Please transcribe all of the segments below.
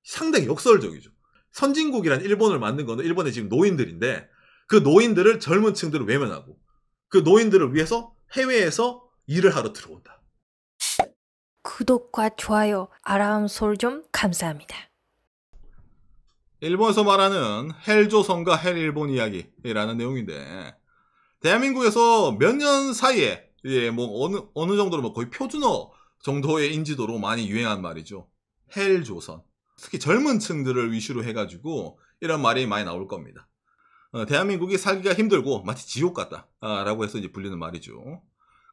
상당히 역설적이죠. 선진국이란 일본을 만든 거는 일본의 지금 노인들인데 그 노인들을 젊은 층들을 외면하고 그 노인들을 위해서 해외에서 일을 하러 들어온다. 구독과 좋아요, 알람 설정 감사합니다. 일본에서 말하는 헬조선과 헬일본 이야기라는 내용인데 대한민국에서 몇 년 사이에 뭐 어느 정도로 뭐 거의 표준어 정도의 인지도로 많이 유행한 말이죠. 헬조선. 특히 젊은 층들을 위주로 해가지고 이런 말이 많이 나올 겁니다. 대한민국이 살기가 힘들고 마치 지옥 같다 라고 해서 이제 불리는 말이죠.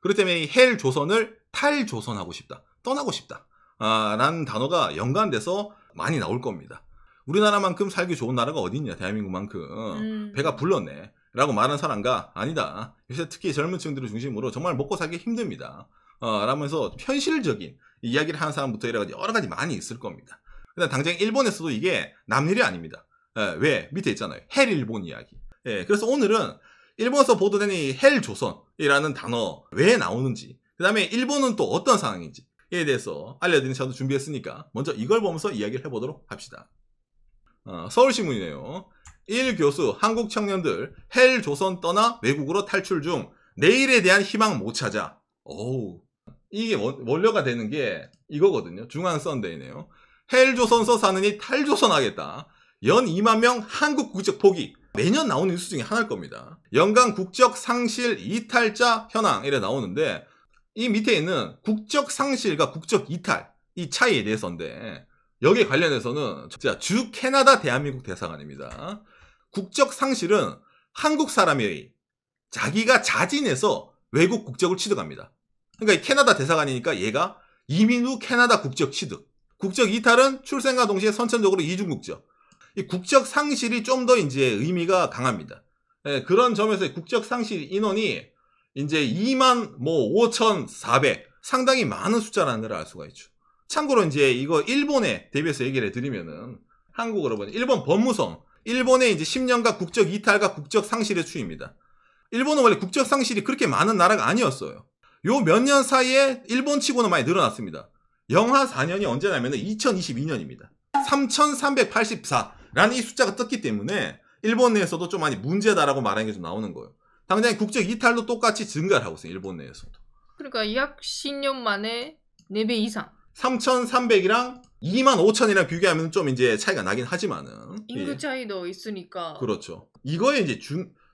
그렇기 때문에 이 헬조선을 탈조선하고 싶다, 떠나고 싶다 라는 단어가 연관돼서 많이 나올 겁니다. 우리나라만큼 살기 좋은 나라가 어디 있냐, 대한민국만큼. 배가 불렀네 라고 말하는 사람과 아니다, 요새 특히 젊은 층들을 중심으로 정말 먹고 살기 힘듭니다 라면서 현실적인 이야기를 하는 사람부터 여러 가지 많이 있을 겁니다. 근데 당장 일본에서도 이게 남일이 아닙니다. 왜? 밑에 있잖아요. 헬일본 이야기. 그래서 오늘은 일본에서 보도된 이 헬조선이라는 단어 왜 나오는지, 그 다음에 일본은 또 어떤 상황인지에 대해서 알려드리는 저도 준비했으니까 먼저 이걸 보면서 이야기를 해보도록 합시다. 서울신문이네요. 1교수 한국 청년들 헬조선 떠나 외국으로 탈출 중 내일에 대한 희망 못 찾아. 오우. 이게 원료가 되는 게 이거거든요. 중앙선대이네요. 헬조선서 사느니 탈조선 하겠다. 연 2만 명 한국 국적 포기. 매년 나오는 뉴스 중에 하나일 겁니다. 연간 국적 상실 이탈자 현황 이래 나오는데 이 밑에 있는 국적 상실과 국적 이탈 이 차이에 대해서인데 여기에 관련해서는 진짜 주 캐나다 대한민국 대사관입니다. 국적 상실은 한국 사람이 자기가 자진해서 외국 국적을 취득합니다. 그러니까 캐나다 대사관이니까 얘가 이민 후 캐나다 국적 취득. 국적 이탈은 출생과 동시에 선천적으로 이중 국적. 이 국적 상실이 좀 더 이제 의미가 강합니다. 그런 점에서 국적 상실 인원이 이제 2만 5,400 상당히 많은 숫자라는 걸 알 수가 있죠. 참고로 이제 이거 일본에 대비해서 얘기를 해드리면은 한국어로 보면 일본 법무성, 일본의 이제 10년간 국적 이탈과 국적 상실의 추이입니다. 일본은 원래 국적 상실이 그렇게 많은 나라가 아니었어요. 요 몇 년 사이에 일본 치고는 많이 늘어났습니다. 영하 4년이 언제냐면은 2022년입니다. 3,384라는 이 숫자가 떴기 때문에 일본 내에서도 좀 많이 문제다라고 말하는 게 좀 나오는 거예요. 당장 국적 이탈도 똑같이 증가를 하고 있어요. 일본 내에서도. 그러니까 약 10년 만에 4배 이상. 3,300이랑 25,000이랑 비교하면 좀 이제 차이가 나긴 하지만은 인구 차이도 있으니까. 그렇죠. 이거의 이제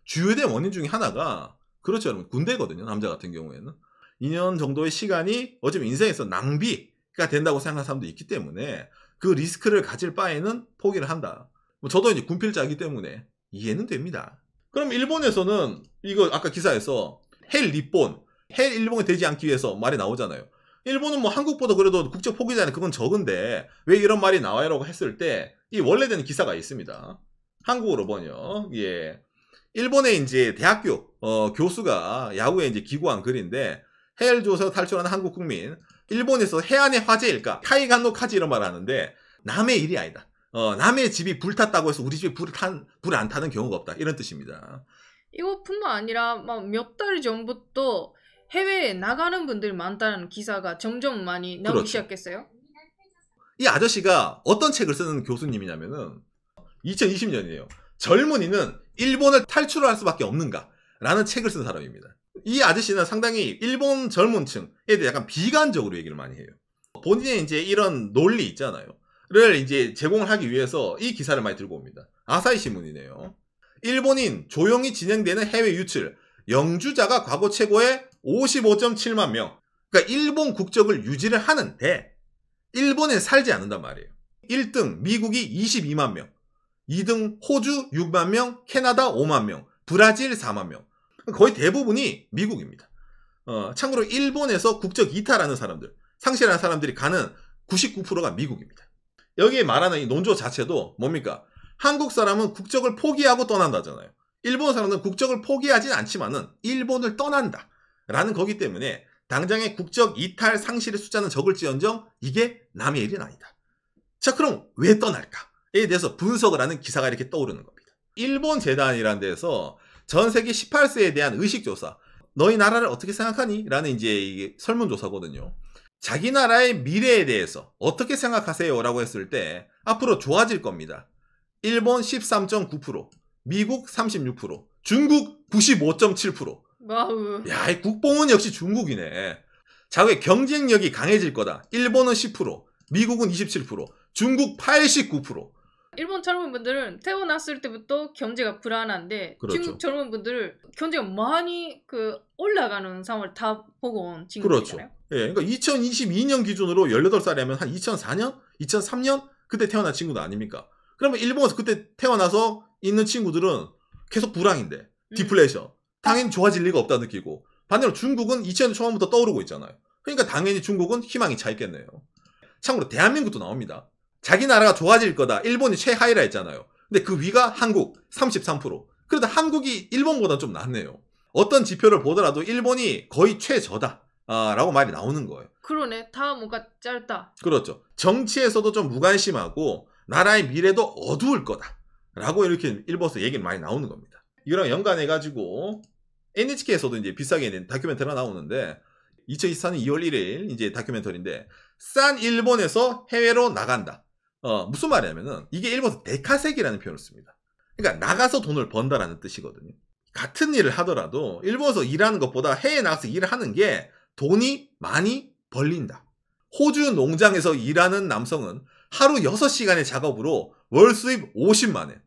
주요된 원인 중에 하나가 그렇죠, 여러분. 군대거든요. 남자 같은 경우에는 2년 정도의 시간이 어쩌면 인생에서 낭비가 된다고 생각하는 사람도 있기 때문에 그 리스크를 가질 바에는 포기를 한다. 저도 이제 군필자이기 때문에 이해는 됩니다. 그럼 일본에서는 이거 아까 기사에서 헬일본, 헬일본이 되지 않기 위해서 말이 나오잖아요. 일본은 뭐 한국보다 그래도 국적 포기자는 그건 적은데 왜 이런 말이 나와요라고 했을 때 이 원래되는 기사가 있습니다. 한국어로 번역. 일본의 이제 대학교 교수가 야후에 이제 기고한 글인데 헬조선에서 탈출하는 한국 국민, 일본에서 해안의 화재일까? 카이간노 카지 이런 말을 하는데 남의 일이 아니다. 남의 집이 불탔다고 해서 우리 집이 불을 안 타는 경우가 없다. 이런 뜻입니다. 이것뿐만 아니라 막 몇 달 전부터 해외에 나가는 분들이 많다는 기사가 점점 많이 나오기 그렇죠. 시작했어요. 이 아저씨가 어떤 책을 쓰는 교수님이냐면은 2020년이에요. 젊은이는 일본을 탈출할 수밖에 없는가? 라는 책을 쓴 사람입니다. 이 아저씨는 상당히 일본 젊은 층에 대해 약간 비관적으로 얘기를 많이 해요. 본인의 이제 이런 논리 있잖아요. 를 이제 제공을 하기 위해서 이 기사를 많이 들고 옵니다. 아사히 신문이네요. 일본인 조용히 진행되는 해외 유출, 영주자가 과거 최고의 55.7만 명. 그러니까 일본 국적을 유지를 하는데 일본에 살지 않는단 말이에요. 1등 미국이 22만 명, 2등 호주 6만 명, 캐나다 5만 명, 브라질 4만 명. 거의 대부분이 미국입니다. 참고로 일본에서 국적 이탈하는 사람들, 상실하는 사람들이 가는 99%가 미국입니다. 여기에 말하는 이 논조 자체도 뭡니까? 한국 사람은 국적을 포기하고 떠난다잖아요. 일본 사람은 국적을 포기하진 않지만은 일본을 떠난다 라는 거기 때문에 당장의 국적 이탈 상실의 숫자는 적을지언정 이게 남의 일은 아니다. 자, 그럼 왜 떠날까에 대해서 분석을 하는 기사가 이렇게 떠오르는 겁니다. 일본 재단이라는 데서 전 세계 18세에 대한 의식조사, 너희 나라를 어떻게 생각하니? 라는 이제 이게 설문조사거든요. 자기 나라의 미래에 대해서 어떻게 생각하세요? 라고 했을 때 앞으로 좋아질 겁니다. 일본 13.9%, 미국 36%, 중국 95.7%. 와우. 야, 이 국뽕은 역시 중국이네. 자국의 경쟁력이 강해질 거다. 일본은 10%, 미국은 27%, 중국 89%. 일본 젊은 분들은 태어났을 때부터 경제가 불안한데 그렇죠. 중국 젊은 분들은 경제가 많이 올라가는 상황을 다 보고 온 그렇죠. 친구들이잖아요. 예, 그러니까 2022년 기준으로 18살이면 한 2004년? 2003년? 그때 태어난 친구도 아닙니까? 그러면 일본에서 그때 태어나서 있는 친구들은 계속 불황인데, 디플레이션. 당연히 좋아질 리가 없다 느끼고, 반대로 중국은 2000년 초반부터 떠오르고 있잖아요. 그러니까 당연히 중국은 희망이 차 있겠네요. 참고로 대한민국도 나옵니다. 자기 나라가 좋아질 거다. 일본이 최하위라 했잖아요. 근데 그 위가 한국 33%. 그러다 한국이 일본보다 좀 낫네요. 어떤 지표를 보더라도 일본이 거의 최저다. 라고 말이 나오는 거예요. 그러네. 다 뭔가 짧다. 그렇죠. 정치에서도 좀 무관심하고 나라의 미래도 어두울 거다. 라고 이렇게 일본에서 얘기는 많이 나오는 겁니다. 이거랑 연관해가지고 NHK에서도 이제 비싸게 다큐멘터리가 나오는데 2024년 2월 1일 이제 다큐멘터리인데 싼 일본에서 해외로 나간다. 무슨 말이냐면은 이게 일본에서 데카세기라는 표현을 씁니다. 그러니까 나가서 돈을 번다라는 뜻이거든요. 같은 일을 하더라도 일본에서 일하는 것보다 해외에 나가서 일을 하는 게 돈이 많이 벌린다. 호주 농장에서 일하는 남성은 하루 6시간의 작업으로 월 수입 50만 엔.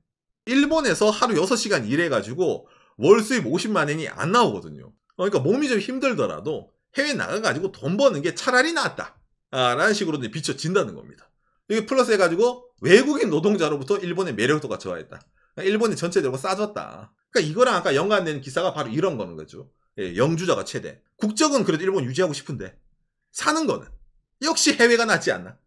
일본에서 하루 6시간 일해가지고 월 수입 50만 엔이 안 나오거든요. 그러니까 몸이 좀 힘들더라도 해외 나가가지고 돈 버는 게 차라리 낫다. 라는 식으로 비춰진다는 겁니다. 이게 플러스 해가지고 외국인 노동자로부터 일본의 매력도가 저하했다. 일본이 전체적으로 싸졌다. 그러니까 이거랑 아까 연관된 기사가 바로 이런 거는 거죠. 예, 영주자가 최대. 국적은 그래도 일본 유지하고 싶은데 사는 거는 역시 해외가 낫지 않나.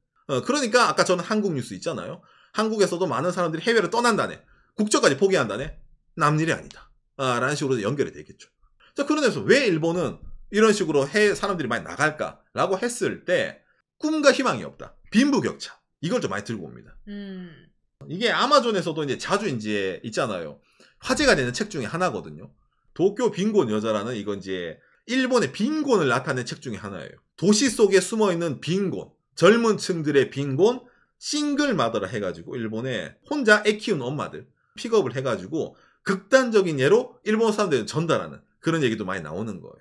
그러니까 아까 저는 한국 뉴스 있잖아요. 한국에서도 많은 사람들이 해외로 떠난다네. 국적까지 포기한다네. 남일이 아니다. 라는 식으로 연결이 되겠죠. 자, 그런 데서 왜 일본은 이런 식으로 해외 사람들이 많이 나갈까라고 했을 때 꿈과 희망이 없다. 빈부격차. 이걸 좀 많이 들고 옵니다. 이게 아마존에서도 이제 자주 이제 있잖아요. 화제가 되는 책 중에 하나거든요. 도쿄 빈곤 여자라는 이건 이제 일본의 빈곤을 나타낸 책 중에 하나예요. 도시 속에 숨어있는 빈곤, 젊은 층들의 빈곤, 싱글 마더라 해가지고 일본에 혼자 애 키우는 엄마들 픽업을 해가지고 극단적인 예로 일본 사람들이 전달하는 그런 얘기도 많이 나오는 거예요.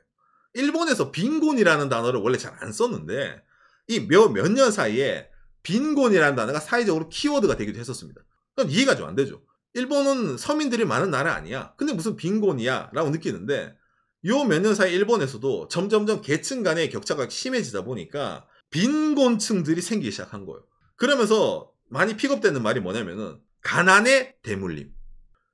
일본에서 빈곤이라는 단어를 원래 잘 안 썼는데 이 몇 년 사이에 빈곤이라는 단어가 사회적으로 키워드가 되기도 했었습니다. 그럼 이해가 좀 안 되죠. 일본은 서민들이 많은 나라 아니야. 근데 무슨 빈곤이야? 라고 느끼는데 요 몇 년 사이 일본에서도 점점점 계층 간의 격차가 심해지다 보니까 빈곤층들이 생기기 시작한 거예요. 그러면서 많이 픽업되는 말이 뭐냐면은 가난의 대물림.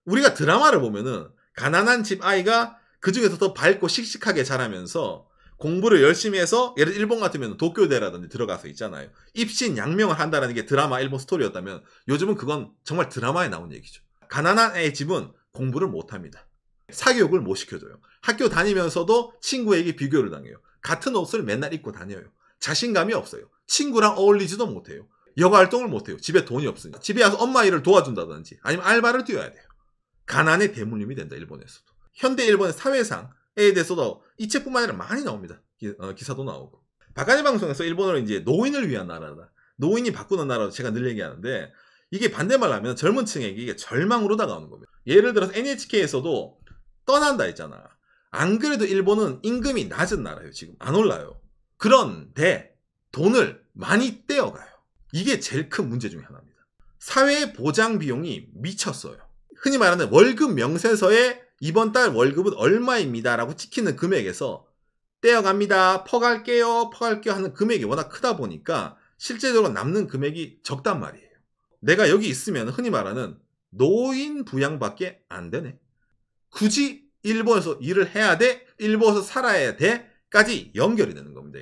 우리가 드라마를 보면은 가난한 집 아이가 그 중에서 더 밝고 씩씩하게 자라면서 공부를 열심히 해서 예를 들어 일본 같으면 도쿄대라든지 들어가서 있잖아요. 입신 양명을 한다는 게 드라마 일본 스토리였다면 요즘은 그건 정말 드라마에 나온 얘기죠. 가난한 애의 집은 공부를 못합니다. 사교육을 못 시켜줘요. 학교 다니면서도 친구에게 비교를 당해요. 같은 옷을 맨날 입고 다녀요. 자신감이 없어요. 친구랑 어울리지도 못해요. 여가활동을 못해요. 집에 돈이 없으니까. 집에 와서 엄마 일을 도와준다든지 아니면 알바를 뛰어야 돼요. 가난의 대물림이 된다. 일본에서도. 현대 일본의 사회상에 대해서도 이 책뿐만 아니라 많이 나옵니다. 기사도 나오고. 바카니 방송에서 일본어를 이제 노인을 위한 나라다. 노인이 바꾸는 나라로 제가 늘 얘기하는데 이게 반대말로 하면 젊은 층에게 이게 절망으로 다가오는 겁니다. 예를 들어서 NHK에서도 떠난다 했잖아. 안 그래도 일본은 임금이 낮은 나라예요. 지금 안 올라요. 그런데 돈을 많이 떼어가요. 이게 제일 큰 문제 중에 하나입니다. 사회 보장 비용이 미쳤어요. 흔히 말하는 월급 명세서에 이번 달 월급은 얼마입니다 라고 찍히는 금액에서 떼어갑니다. 퍼갈게요 하는 금액이 워낙 크다 보니까 실제적으로 남는 금액이 적단 말이에요. 내가 여기 있으면 흔히 말하는 노인 부양밖에 안 되네. 굳이 일본에서 일을 해야 돼? 일본에서 살아야 돼? 까지 연결이 되는 겁니다.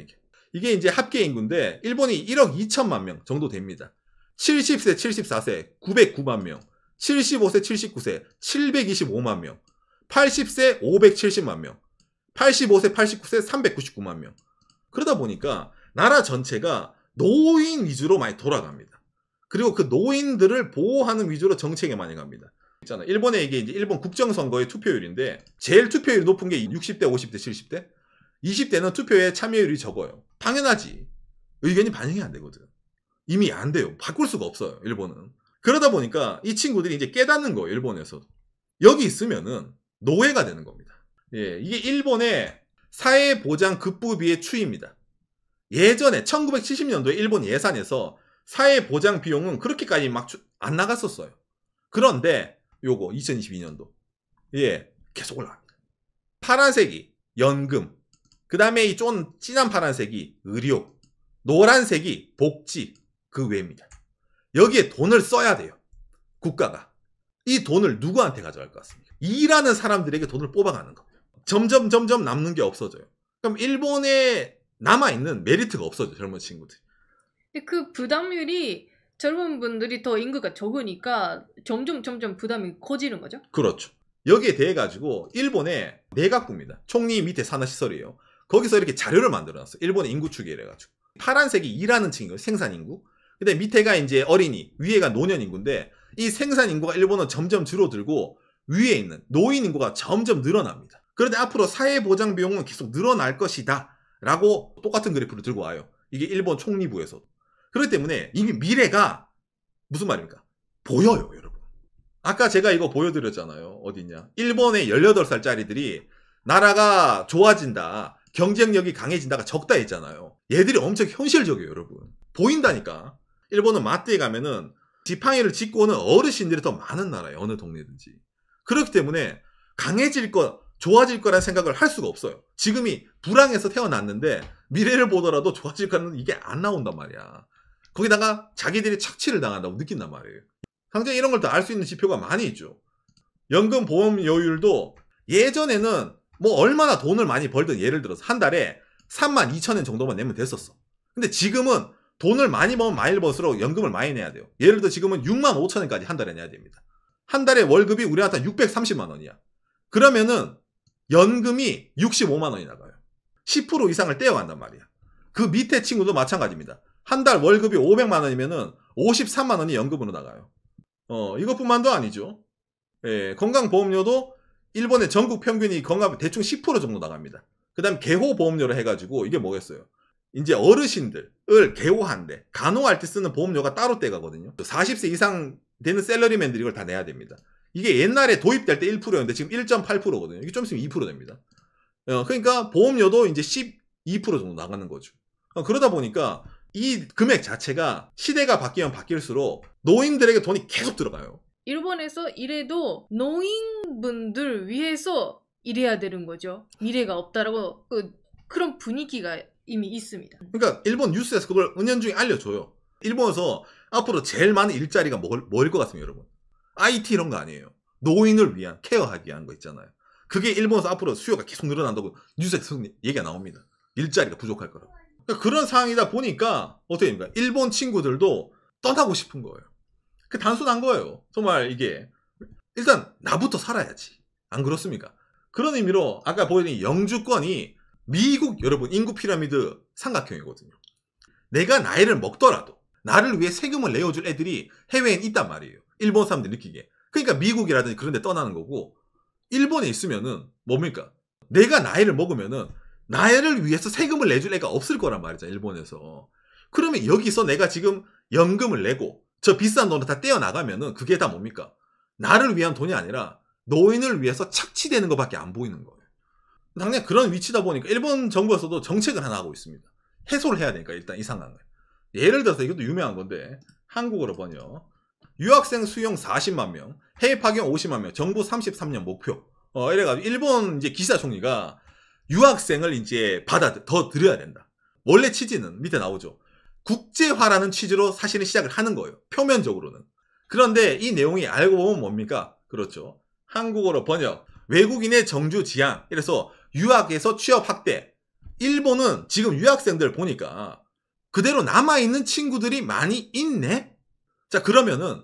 이게 이제 합계 인구인데 일본이 1억 2천만 명 정도 됩니다. 70세, 74세 909만 명, 75세, 79세 725만 명, 80세 570만 명, 85세, 89세 399만 명. 그러다 보니까 나라 전체가 노인 위주로 많이 돌아갑니다. 그리고 그 노인들을 보호하는 위주로 정책에 많이 갑니다. 있잖아. 일본의 이게 이제 일본 국정선거의 투표율인데 제일 투표율이 높은 게 60대, 50대, 70대. 20대는 투표에 참여율이 적어요. 당연하지. 의견이 반영이 안 되거든. 이미 안 돼요. 바꿀 수가 없어요. 일본은. 그러다 보니까 이 친구들이 이제 깨닫는 거예요. 일본에서. 여기 있으면은 노예가 되는 겁니다. 예, 이게 일본의 사회보장급부비의 추이입니다. 예전에 1970년도에 일본 예산에서 사회보장 비용은 그렇게까지 막 안 나갔었어요. 그런데 요거 2022년도 예, 계속 올라갑니다. 파란색이 연금, 그 다음에 이 좀 진한 파란색이 의료, 노란색이 복지, 그 외입니다. 여기에 돈을 써야 돼요. 국가가. 이 돈을 누구한테 가져갈 것 같습니까? 일하는 사람들에게 돈을 뽑아가는 겁니다. 점점 남는 게 없어져요. 그럼 일본에 남아있는 메리트가 없어져요. 젊은 친구들. 근데 그 부담률이 젊은 분들이 더 인구가 적으니까 점점 부담이 커지는 거죠? 그렇죠. 여기에 대해 가지고 일본의 내각부입니다. 총리 밑에 산하시설이에요. 거기서 이렇게 자료를 만들어놨어요. 일본의 인구 추계 이래가지고. 파란색이 일하는 층이에요. 생산 인구. 근데 밑에가 이제 어린이, 위에가 노년 인구인데 이 생산 인구가 일본은 점점 줄어들고 위에 있는 노인 인구가 점점 늘어납니다. 그런데 앞으로 사회보장 비용은 계속 늘어날 것이다 라고 똑같은 그래프를 들고 와요. 이게 일본 총리부에서. 그렇기 때문에 이미 미래가 무슨 말입니까? 보여요, 여러분. 아까 제가 이거 보여드렸잖아요. 어디냐? 일본의 18살짜리들이 나라가 좋아진다, 경쟁력이 강해진다가 적다 했잖아요. 얘들이 엄청 현실적이에요, 여러분. 보인다니까. 일본은 마트에 가면은 지팡이를 짚고 오는 어르신들이 더 많은 나라예요. 어느 동네든지. 그렇기 때문에 강해질 거, 좋아질 거라는 생각을 할 수가 없어요. 지금이 불황에서 태어났는데 미래를 보더라도 좋아질 거라는 이게 안 나온단 말이야. 거기다가 자기들이 착취를 당한다고 느낀단 말이에요. 당장 이런 걸 다 알 수 있는 지표가 많이 있죠. 연금 보험료율도 예전에는 뭐 얼마나 돈을 많이 벌든 예를 들어서 한 달에 32,000원 정도만 내면 됐었어. 근데 지금은 돈을 많이 벌면 많이 벌수록 연금을 많이 내야 돼요. 예를 들어 지금은 65,000원까지 한 달에 내야 됩니다. 한 달에 월급이 우리한테 630만 원이야. 그러면은 연금이 65만 원이 나가요. 10% 이상을 떼어간단 말이야. 그 밑에 친구도 마찬가지입니다. 한 달 월급이 500만 원이면은 53만 원이 연금으로 나가요. 이것뿐만도 아니죠. 예, 건강보험료도 일본의 전국 평균이 건강 대충 10% 정도 나갑니다. 그 다음 개호보험료를 해가지고 이게 뭐겠어요? 이제 어르신들을 개호한데 간호할 때 쓰는 보험료가 따로 떼가거든요. 40세 이상 되는 셀러리맨들이 이걸 다 내야 됩니다. 이게 옛날에 도입될 때 1%였는데 지금 1.8%거든요. 이게 좀 있으면 2% 됩니다. 그러니까 보험료도 이제 12% 정도 나가는 거죠. 그러다 보니까 이 금액 자체가 시대가 바뀌면 바뀔수록 노인들에게 돈이 계속 들어가요. 일본에서 이래도 노인분들 위해서 일해야 되는 거죠. 미래가 없다라고 그런 분위기가 이미 있습니다. 그러니까 일본 뉴스에서 그걸 은연중에 알려줘요. 일본에서 앞으로 제일 많은 일자리가 뭐일 것 같습니다, 여러분? IT 이런 거 아니에요. 노인을 위한 케어하기 위한 거 있잖아요. 그게 일본에서 앞으로 수요가 계속 늘어난다고 뉴스에서 얘기가 나옵니다. 일자리가 부족할 거라고. 그러니까 그런 상황이다 보니까 어떻게 됩니까? 일본 친구들도 떠나고 싶은 거예요. 그 단순한 거예요. 정말 이게 일단 나부터 살아야지. 안 그렇습니까? 그런 의미로 아까 보여드린 영주권이 미국 여러분 인구 피라미드 삼각형이거든요. 내가 나이를 먹더라도 나를 위해 세금을 내어줄 애들이 해외엔 있단 말이에요. 일본 사람들 느끼게. 그러니까 미국이라든지 그런 데 떠나는 거고, 일본에 있으면은 뭡니까? 내가 나이를 먹으면은 나를 위해서 세금을 내줄 애가 없을 거란 말이죠. 일본에서. 그러면 여기서 내가 지금 연금을 내고 저 비싼 돈을 다 떼어나가면은 그게 다 뭡니까? 나를 위한 돈이 아니라 노인을 위해서 착취되는 것밖에 안 보이는 거예요. 당장 그런 위치다 보니까 일본 정부에서도 정책을 하나 하고 있습니다. 해소를 해야 되니까 일단 이 상황을. 예를 들어서 이것도 유명한 건데 한국어로 번역. 유학생 수용 40만 명, 해외 파견 50만 명, 정부 33년 목표. 이래가지고 일본 이제 기시다 총리가 유학생을 이제 더 들여야 된다. 원래 취지는 밑에 나오죠. 국제화라는 취지로 사실은 시작을 하는 거예요. 표면적으로는. 그런데 이 내용이 알고 보면 뭡니까? 그렇죠. 한국어로 번역. 외국인의 정주 지향. 이래서 유학에서 취업 확대. 일본은 지금 유학생들 보니까 그대로 남아있는 친구들이 많이 있네? 자, 그러면은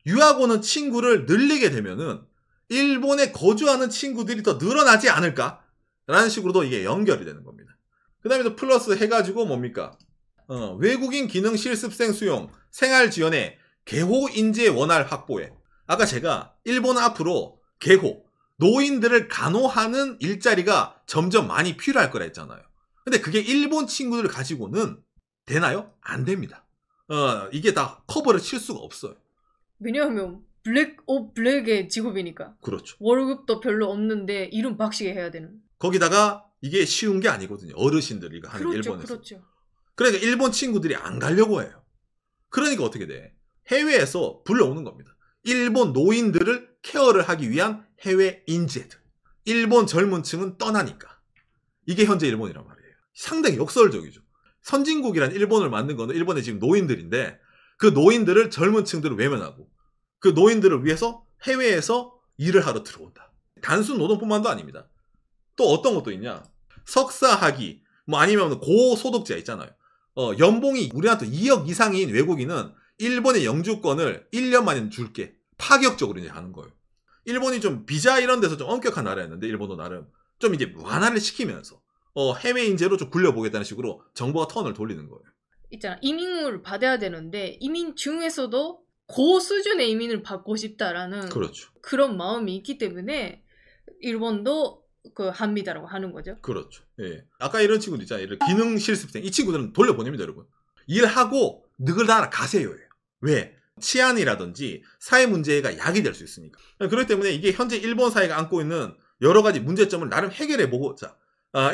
유학 오는 친구를 늘리게 되면은 일본에 거주하는 친구들이 더 늘어나지 않을까? 라는 식으로도 이게 연결이 되는 겁니다. 그 다음에 또 플러스 해가지고 뭡니까? 외국인 기능 실습생 수용, 생활 지원에 개호 인재 원활 확보에. 아까 제가 일본은 앞으로 개호, 노인들을 간호하는 일자리가 점점 많이 필요할 거라 했잖아요. 근데 그게 일본 친구들을 가지고는 되나요? 안 됩니다. 이게 다 커버를 칠 수가 없어요. 왜냐하면 블랙의 직업이니까. 그렇죠. 월급도 별로 없는데 이름 박시게 해야 되는. 거기다가 이게 쉬운 게 아니거든요. 어르신들 이거 하는 그렇죠, 일본에서. 그렇죠. 그러니까 일본 친구들이 안 가려고 해요. 그러니까 어떻게 돼? 해외에서 불러오는 겁니다. 일본 노인들을 케어를 하기 위한 해외 인재들. 일본 젊은 층은 떠나니까. 이게 현재 일본이란 말이에요. 상당히 역설적이죠. 선진국이란 일본을 만든 거는 일본의 지금 노인들인데 그 노인들을 젊은 층들을 외면하고 그 노인들을 위해서 해외에서 일을 하러 들어온다. 단순 노동뿐만도 아닙니다. 또 어떤 것도 있냐? 석사학위, 뭐 아니면 고소득자 있잖아요. 연봉이 우리나라 2억 이상인 외국인은 일본의 영주권을 1년 만에 줄게. 파격적으로 이제 하는 거예요. 일본이 좀 비자 이런 데서 좀 엄격한 나라였는데 일본도 나름 좀 이제 완화를 시키면서 해외 인재로 좀 굴려보겠다는 식으로 정부가 턴을 돌리는 거예요. 있잖아. 이민을 받아야 되는데 이민 중에서도 고 수준의 이민을 받고 싶다라는 그렇죠. 그런 마음이 있기 때문에 일본도 그 합니다라고 하는 거죠. 그렇죠. 예. 아까 이런 친구들 있잖아요. 예를 들어 기능 실습생. 이 친구들은 돌려보냅니다, 여러분. 일하고 느글나라 가세요예요. 왜? 치안이라든지 사회 문제가 약이 될 수 있으니까. 그렇기 때문에 이게 현재 일본 사회가 안고 있는 여러 가지 문제점을 나름 해결해 보고자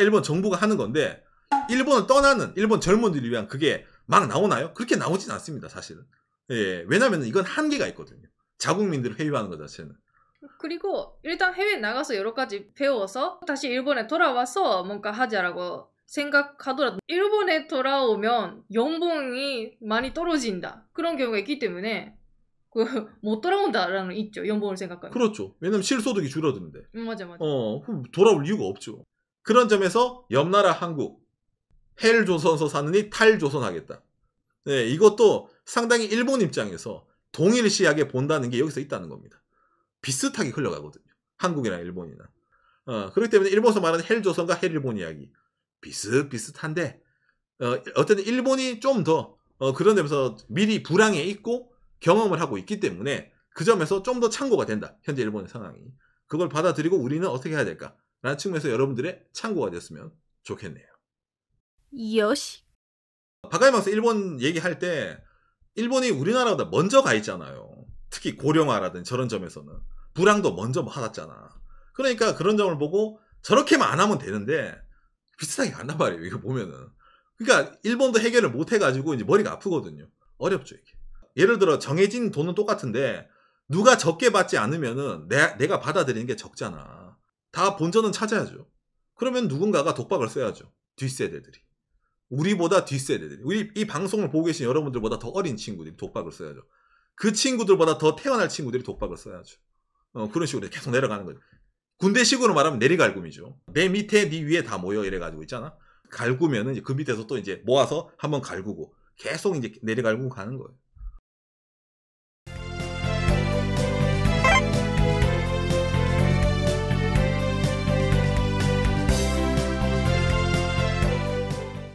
일본 정부가 하는 건데 일본을 떠나는 일본 젊은이들을 위한 그게 막 나오나요? 그렇게 나오진 않습니다, 사실은. 예. 왜냐면 이건 한계가 있거든요. 자국민들을 회유하는 것 자체는. 그리고 일단 해외 나가서 여러 가지 배워서 다시 일본에 돌아와서 뭔가 하자라고 생각하더라도 일본에 돌아오면 연봉이 많이 떨어진다. 그런 경우가 있기 때문에 못 돌아온다라는 있죠. 연봉을 생각하면. 그렇죠. 왜냐면 실소득이 줄어드는데. 맞아. 그럼 돌아올 이유가 없죠. 그런 점에서 옆나라 한국, 헬조선소 사느니 탈조선하겠다. 네, 이것도 상당히 일본 입장에서 동일시하게 본다는 게 여기서 있다는 겁니다. 비슷하게 흘러가거든요. 한국이나 일본이나. 그렇기 때문에 일본에서 말하는 헬조선과 헬일본 이야기 비슷비슷한데 어쨌든 일본이 좀 더 그런 점에서 미리 불황에 있고 경험을 하고 있기 때문에 그 점에서 좀 더 참고가 된다. 현재 일본의 상황이. 그걸 받아들이고 우리는 어떻게 해야 될까? 라는 측면에서 여러분들의 참고가 됐으면 좋겠네요. 요시. 바카이망스 일본 얘기할 때 일본이 우리나라보다 먼저 가 있잖아요. 특히 고령화라든지 저런 점에서는. 불황도 먼저 받았잖아. 그러니까 그런 점을 보고 저렇게만 안 하면 되는데 비슷하게 간단 말이에요. 이거 보면은. 그러니까 일본도 해결을 못 해가지고 이제 머리가 아프거든요. 어렵죠 이게. 예를 들어 정해진 돈은 똑같은데 누가 적게 받지 않으면은 내가 받아들이는 게 적잖아. 다 본전은 찾아야죠. 그러면 누군가가 독박을 써야죠. 뒷세대들이. 우리보다 뒷세대들이. 우리 이 방송을 보고 계신 여러분들보다 더 어린 친구들이 독박을 써야죠. 그 친구들보다 더 태어날 친구들이 독박을 써야죠. 그런 식으로 계속 내려가는 거죠. 군대식으로 말하면 내리갈굼이죠. 내 밑에 네 위에 다 모여 이래가지고 있잖아. 갈구면은 이제 그 밑에서 또 이제 모아서 한번 갈구고 계속 이제 내리갈굼 가는 거예요.